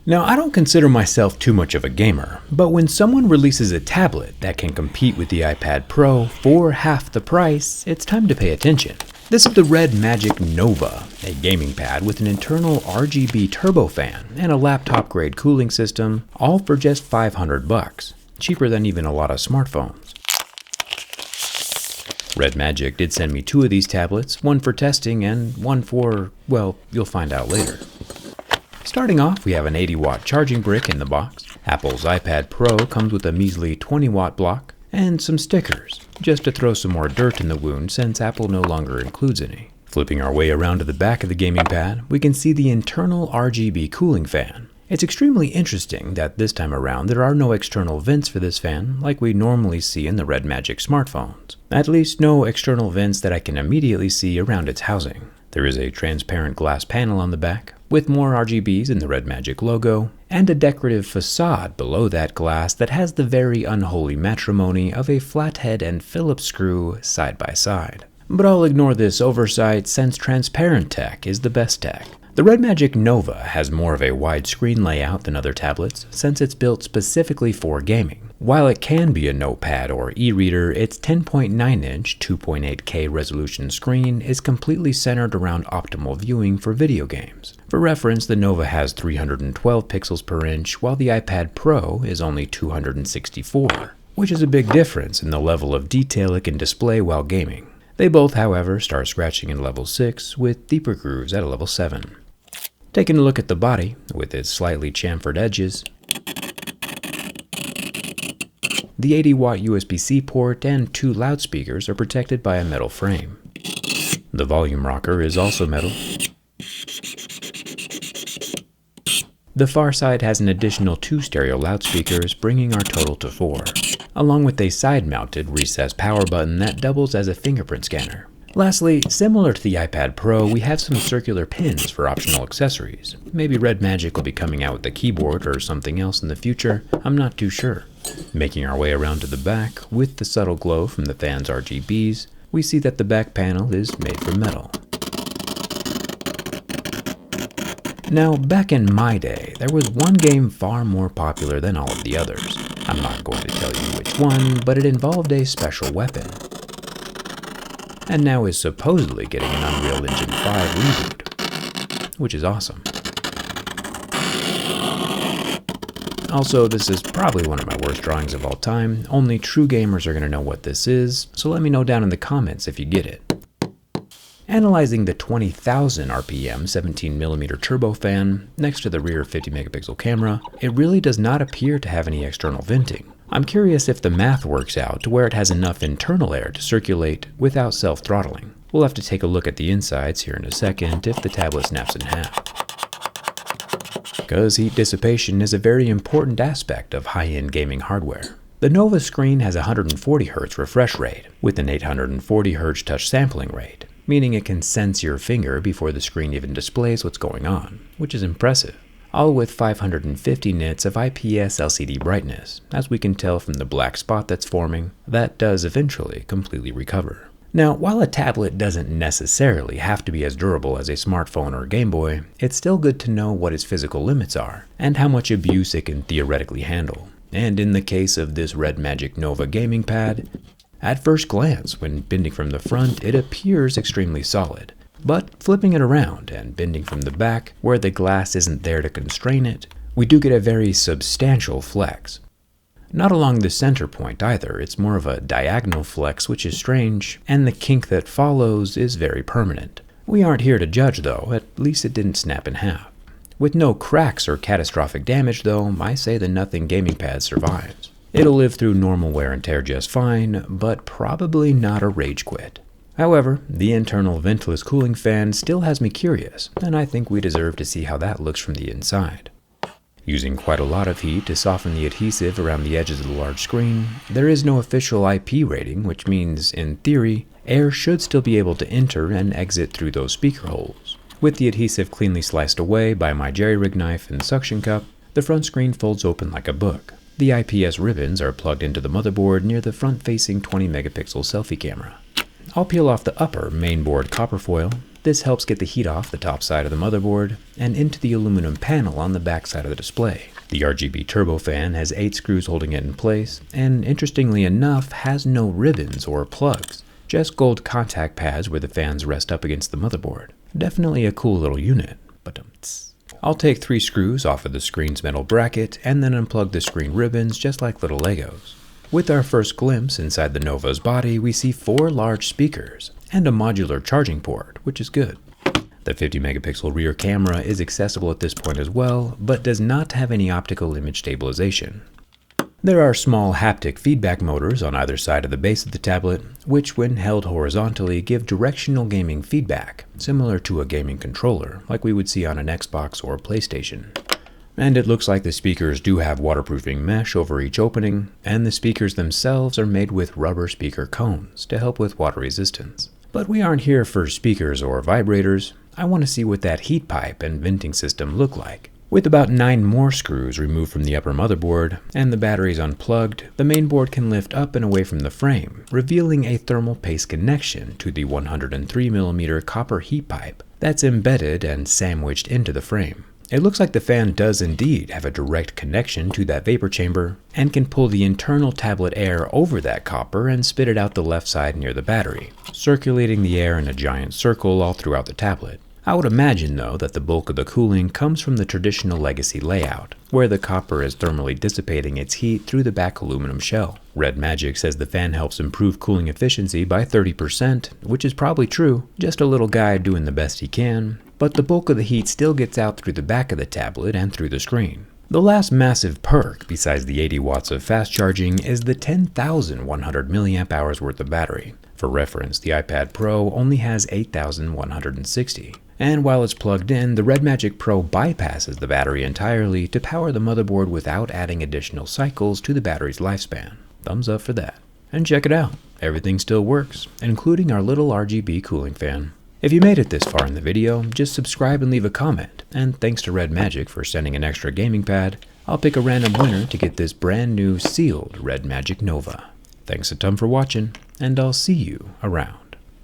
Now, I don't consider myself too much of a gamer, but when someone releases a tablet that can compete with the iPad Pro for half the price, it's time to pay attention. This is the Red Magic Nova, a gaming pad with an internal RGB turbofan and a laptop-grade cooling system, all for just $500, cheaper than even a lot of smartphones. Red Magic did send me 2 of these tablets, one for testing and one for, well, you'll find out later. Starting off, we have an 80-watt charging brick in the box. Apple's iPad Pro comes with a measly 20-watt block and some stickers, just to throw some more dirt in the wound since Apple no longer includes any. Flipping our way around to the back of the gaming pad, we can see the internal RGB cooling fan. It's extremely interesting that this time around there are no external vents for this fan like we normally see in the Red Magic smartphones. At least no external vents that I can immediately see around its housing. There is a transparent glass panel on the back, with more RGBs in the Red Magic logo, and a decorative facade below that glass that has the very unholy matrimony of a flathead and Phillips screw side by side. But I'll ignore this oversight since transparent tech is the best tech. The Red Magic Nova has more of a wide screen layout than other tablets since it's built specifically for gaming. While it can be a notepad or e-reader, its 10.9-inch 2.8K resolution screen is completely centered around optimal viewing for video games. For reference, the Nova has 312 pixels per inch, while the iPad Pro is only 264, which is a big difference in the level of detail it can display while gaming. They both, however, start scratching in level 6, with deeper grooves at a level 7. Taking a look at the body, with its slightly chamfered edges, the 80-watt USB-C port and 2 loudspeakers are protected by a metal frame. The volume rocker is also metal. The far side has an additional 2 stereo loudspeakers, bringing our total to 4, along with a side-mounted recessed power button that doubles as a fingerprint scanner. Lastly, similar to the iPad Pro, we have some circular pins for optional accessories. Maybe Red Magic will be coming out with a keyboard or something else in the future, I'm not too sure. Making our way around to the back, with the subtle glow from the fan's RGBs, we see that the back panel is made from metal. Now, back in my day, there was one game far more popular than all of the others. I'm not going to tell you which one, but it involved a special weapon, and now is supposedly getting an Unreal Engine 5 reboot, which is awesome. Also, this is probably one of my worst drawings of all time. Only true gamers are going to know what this is, so let me know down in the comments if you get it. Analyzing the 20,000 RPM 17mm turbofan next to the rear 50 megapixel camera, it really does not appear to have any external venting. I'm curious if the math works out to where it has enough internal air to circulate without self-throttling. We'll have to take a look at the insides here in a second if the tablet snaps in half. Because heat dissipation is a very important aspect of high-end gaming hardware. The Nova screen has a 140Hz refresh rate with an 840Hz touch sampling rate, meaning it can sense your finger before the screen even displays what's going on, which is impressive. All with 550 nits of IPS LCD brightness, as we can tell from the black spot that's forming, that does eventually completely recover. Now, while a tablet doesn't necessarily have to be as durable as a smartphone or Game Boy, it's still good to know what its physical limits are, and how much abuse it can theoretically handle. And in the case of this Red Magic Nova gaming pad, at first glance, when bending from the front, it appears extremely solid. But flipping it around and bending from the back, where the glass isn't there to constrain it, we do get a very substantial flex. Not along the center point either, it's more of a diagonal flex, which is strange, and the kink that follows is very permanent. We aren't here to judge though, at least it didn't snap in half. With no cracks or catastrophic damage though, I say the Nothing gaming pad survives. It'll live through normal wear and tear just fine, but probably not a rage quit. However, the internal ventless cooling fan still has me curious, and I think we deserve to see how that looks from the inside. Using quite a lot of heat to soften the adhesive around the edges of the large screen, there is no official IP rating, which means, in theory, air should still be able to enter and exit through those speaker holes. With the adhesive cleanly sliced away by my jerry-rig knife and suction cup, the front screen folds open like a book. The IPS ribbons are plugged into the motherboard near the front-facing 20 megapixel selfie camera. I'll peel off the upper mainboard copper foil, This helps get the heat off the top side of the motherboard and into the aluminum panel on the back side of the display. The RGB turbofan has 8 screws holding it in place, and interestingly enough has no ribbons or plugs, just gold contact pads where the fans rest up against the motherboard. Definitely a cool little unit. I'll take 3 screws off of the screen's metal bracket and then unplug the screen ribbons just like little Legos. With our first glimpse inside the Nova's body, we see 4 large speakers and a modular charging port, which is good. The 50 megapixel rear camera is accessible at this point as well, but does not have any optical image stabilization. There are small haptic feedback motors on either side of the base of the tablet, which when held horizontally give directional gaming feedback, similar to a gaming controller, like we would see on an Xbox or PlayStation. And it looks like the speakers do have waterproofing mesh over each opening, and the speakers themselves are made with rubber speaker cones to help with water resistance. But we aren't here for speakers or vibrators. I want to see what that heat pipe and venting system look like. With about 9 more screws removed from the upper motherboard and the batteries unplugged, the mainboard can lift up and away from the frame, revealing a thermal paste connection to the 103mm copper heat pipe that's embedded and sandwiched into the frame. It looks like the fan does indeed have a direct connection to that vapor chamber and can pull the internal tablet air over that copper and spit it out the left side near the battery, circulating the air in a giant circle all throughout the tablet. I would imagine, though, that the bulk of the cooling comes from the traditional legacy layout, where the copper is thermally dissipating its heat through the back aluminum shell. Red Magic says the fan helps improve cooling efficiency by 30%, which is probably true, just a little guy doing the best he can, but the bulk of the heat still gets out through the back of the tablet and through the screen. The last massive perk, besides the 80 watts of fast charging, is the 10,100 mAh worth of battery. For reference, the iPad Pro only has 8,160. And while it's plugged in, the Red Magic Pro bypasses the battery entirely to power the motherboard without adding additional cycles to the battery's lifespan. Thumbs up for that. And check it out, everything still works, including our little RGB cooling fan. If you made it this far in the video, just subscribe and leave a comment, and thanks to Red Magic for sending an extra gaming pad. I'll pick a random winner to get this brand new sealed Red Magic Nova. Thanks a ton for watching, and I'll see you around.